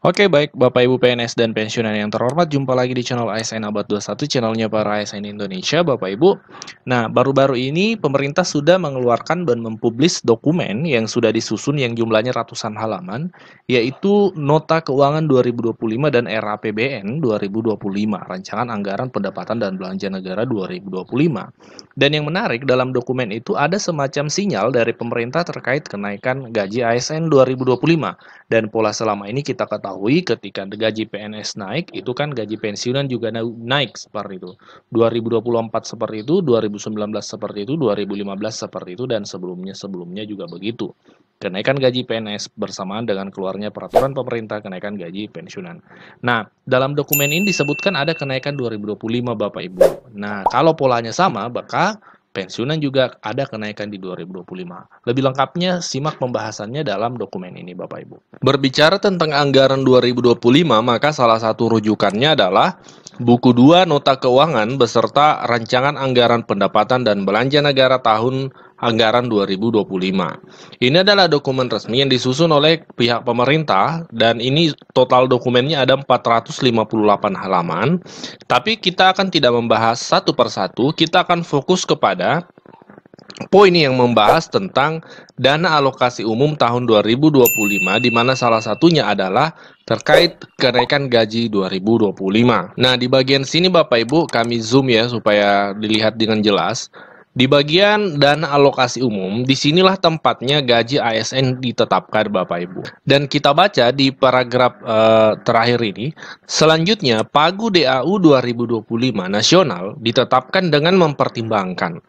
Oke, baik Bapak Ibu PNS dan pensiunan yang terhormat, jumpa lagi di channel ASN Abad 21, channelnya para ASN Indonesia, Bapak Ibu. Nah, baru-baru ini pemerintah sudah mengeluarkan dan mempublis dokumen yang sudah disusun yang jumlahnya ratusan halaman, yaitu Nota Keuangan 2025 dan RAPBN 2025, Rancangan Anggaran Pendapatan dan Belanja Negara 2025. Dan yang menarik, dalam dokumen itu ada semacam sinyal dari pemerintah terkait kenaikan gaji ASN 2025. Dan pola selama ini kita ketahui ketika gaji PNS naik, itu kan gaji pensiunan juga naik seperti itu. 2024 seperti itu, 2019 seperti itu, 2015 seperti itu, dan sebelumnya juga begitu. Kenaikan gaji PNS bersamaan dengan keluarnya peraturan pemerintah kenaikan gaji pensiunan. Nah, dalam dokumen ini disebutkan ada kenaikan 2025 Bapak Ibu. Nah, kalau polanya sama, maka pensiunan juga ada kenaikan di 2025. Lebih lengkapnya simak pembahasannya dalam dokumen ini Bapak Ibu. Berbicara tentang anggaran 2025, maka salah satu rujukannya adalah buku 2 Nota Keuangan beserta Rancangan Anggaran Pendapatan dan Belanja Negara Tahun Anggaran 2025. Ini adalah dokumen resmi yang disusun oleh pihak pemerintah dan ini total dokumennya ada 458 halaman. Tapi kita akan tidak membahas satu persatu, kita akan fokus kepada poin yang membahas tentang dana alokasi umum tahun 2025, di mana salah satunya adalah terkait kenaikan gaji 2025. Nah, di bagian sini Bapak Ibu kami zoom ya supaya dilihat dengan jelas. Di bagian dana alokasi umum, disinilah tempatnya gaji ASN ditetapkan Bapak Ibu. Dan kita baca di paragraf terakhir ini, selanjutnya Pagu DAU 2025 nasional ditetapkan dengan mempertimbangkan.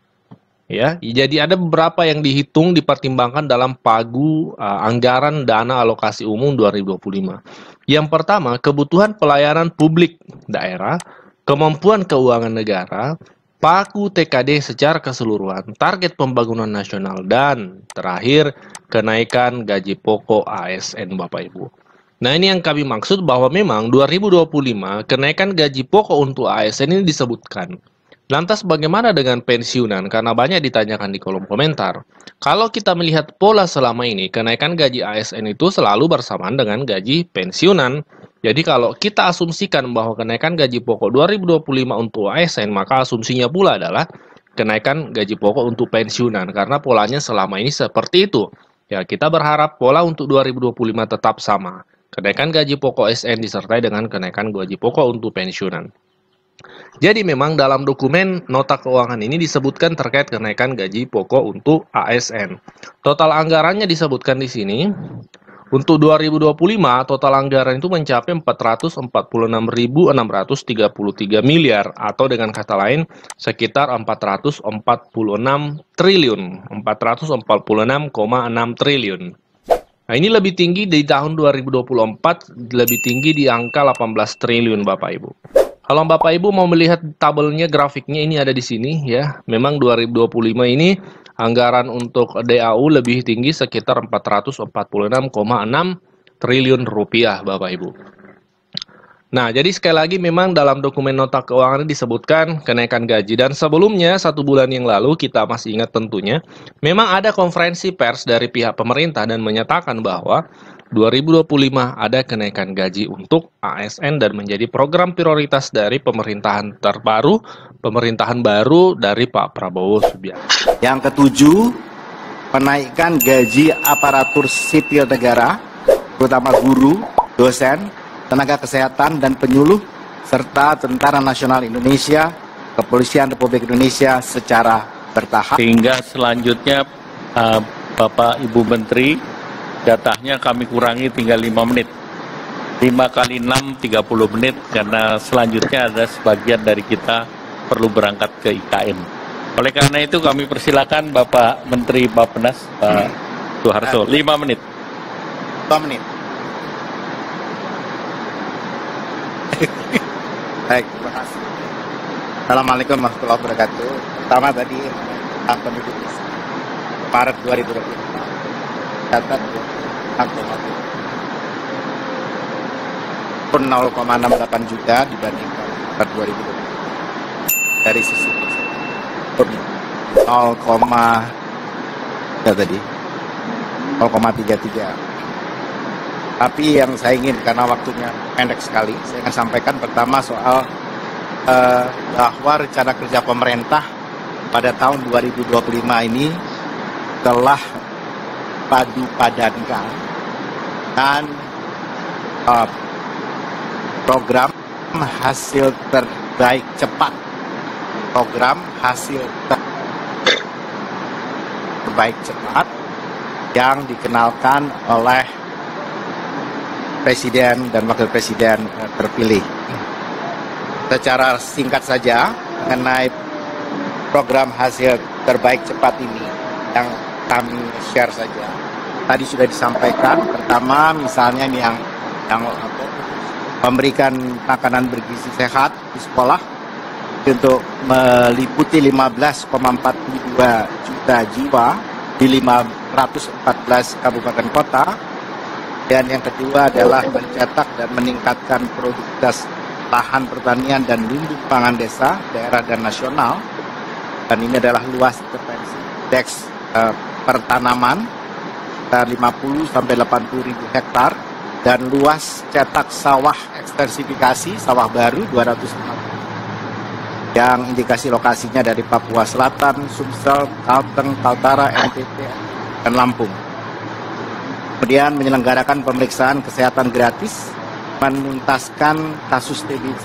Ya, jadi ada beberapa yang dihitung dipertimbangkan dalam Pagu anggaran dana alokasi umum 2025. Yang pertama, kebutuhan pelayanan publik daerah, kemampuan keuangan negara, Pagu TKD secara keseluruhan, target pembangunan nasional, dan terakhir kenaikan gaji pokok ASN Bapak Ibu. Nah, ini yang kami maksud bahwa memang 2025 kenaikan gaji pokok untuk ASN ini disebutkan. Lantas bagaimana dengan pensiunan? Karena banyak ditanyakan di kolom komentar. Kalau kita melihat pola selama ini, kenaikan gaji ASN itu selalu bersamaan dengan gaji pensiunan. Jadi kalau kita asumsikan bahwa kenaikan gaji pokok 2025 untuk ASN, maka asumsinya pula adalah kenaikan gaji pokok untuk pensiunan. Karena polanya selama ini seperti itu. Ya, kita berharap pola untuk 2025 tetap sama. Kenaikan gaji pokok ASN disertai dengan kenaikan gaji pokok untuk pensiunan. Jadi memang dalam dokumen nota keuangan ini disebutkan terkait kenaikan gaji pokok untuk ASN. Total anggarannya disebutkan di sini. Untuk 2025 total anggaran itu mencapai 446.633 miliar atau dengan kata lain sekitar 446 triliun, 446,6 triliun. Nah, ini lebih tinggi di tahun 2024, lebih tinggi di angka 18 triliun Bapak Ibu. Kalau Bapak Ibu mau melihat tabelnya, grafiknya ini ada di sini ya. Memang 2025 ini anggaran untuk DAU lebih tinggi sekitar 446,6 triliun rupiah Bapak Ibu. Nah, jadi sekali lagi memang dalam dokumen nota keuangan ini disebutkan kenaikan gaji. Dan sebelumnya, 1 bulan yang lalu, kita masih ingat tentunya, memang ada konferensi pers dari pihak pemerintah dan menyatakan bahwa 2025 ada kenaikan gaji untuk ASN dan menjadi program prioritas dari pemerintahan terbaru, pemerintahan baru dari Pak Prabowo Subianto. Yang ketujuh, penaikan gaji aparatur sipil negara, terutama guru, dosen, tenaga kesehatan dan penyuluh, serta Tentara Nasional Indonesia, Kepolisian Republik Indonesia secara bertahap. Sehingga selanjutnya Bapak Ibu Menteri, jatahnya kami kurangi tinggal 5 menit. 5 kali 6, 30 menit, karena selanjutnya ada sebagian dari kita perlu berangkat ke IKN. Oleh karena itu kami persilakan Bapak Menteri Bappenas, Pak Soeharto, 5 menit. 5 menit. Baik, terima kasih. Assalamualaikum warahmatullahi wabarakatuh. Pertama tadi, penduduk Maret 2025. Catat 0,68 juta dibandingkan pada 2020. Dari sisi 0,33 Tapi yang saya ingin, karena waktunya pendek sekali, saya akan sampaikan pertama soal bahwa rencana kerja pemerintah pada tahun 2025 ini telah padu-padankan dan program hasil terbaik cepat, program hasil terbaik cepat yang dikenalkan oleh Presiden dan Wakil Presiden terpilih. Secara singkat saja mengenai program hasil terbaik cepat ini yang kami share saja. Tadi sudah disampaikan, pertama misalnya ini yang memberikan makanan bergizi sehat di sekolah untuk meliputi 15,42 juta jiwa di 514 kabupaten kota. Dan yang kedua adalah mencetak dan meningkatkan produktivitas lahan pertanian dan lumbung pangan desa, daerah dan nasional. Dan ini adalah luas intervensi indeks pertanaman 50 sampai 80 ribu hektar dan luas cetak sawah ekstensifikasi sawah baru 250 yang indikasi lokasinya dari Papua Selatan, Sumsel, Kalteng, Kaltara, NTT, dan Lampung. Kemudian menyelenggarakan pemeriksaan kesehatan gratis, menuntaskan kasus TBC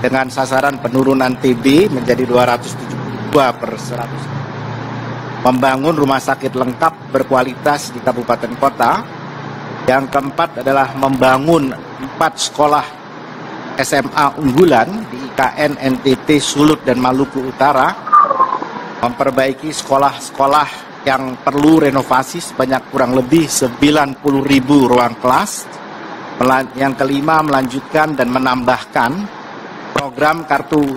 dengan sasaran penurunan TB menjadi 272 per 100. Membangun rumah sakit lengkap berkualitas di kabupaten kota. Yang keempat adalah membangun 4 sekolah SMA unggulan di IKN, NTT, Sulut, dan Maluku Utara. Memperbaiki sekolah-sekolah yang perlu renovasi sebanyak kurang lebih 90.000 ruang kelas. Yang kelima, melanjutkan dan menambahkan program kartu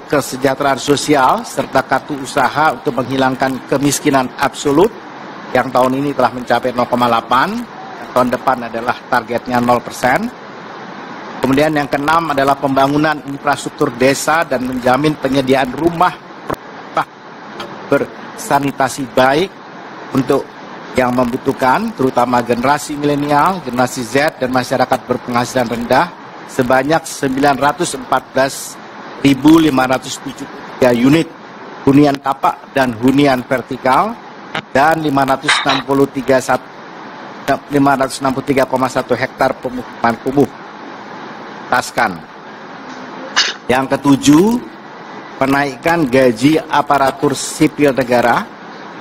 kesejahteraan sosial serta kartu usaha untuk menghilangkan kemiskinan absolut yang tahun ini telah mencapai 0,8, tahun depan adalah targetnya 0%. Kemudian yang keenam adalah pembangunan infrastruktur desa dan menjamin penyediaan rumah bersanitasi baik untuk yang membutuhkan, terutama generasi milenial, generasi Z, dan masyarakat berpenghasilan rendah sebanyak 914.573 unit hunian tapak dan hunian vertikal dan 563,1 hektar pemukiman kumuh. Taskan. Yang ketujuh, penaikan gaji aparatur sipil negara,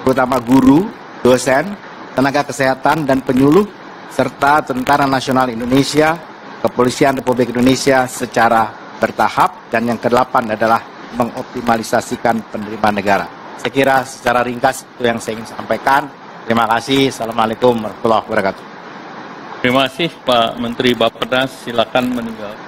terutama guru, dosen, tenaga kesehatan, dan penyuluh, serta Tentara Nasional Indonesia, Kepolisian Republik Indonesia secara bertahap. Dan yang kedelapan adalah mengoptimalisasikan penerimaan negara. Saya kira secara ringkas itu yang saya ingin sampaikan. Terima kasih. Assalamualaikum warahmatullahi wabarakatuh. Terima kasih Pak Menteri Bappenas. Silakan meninggalkan.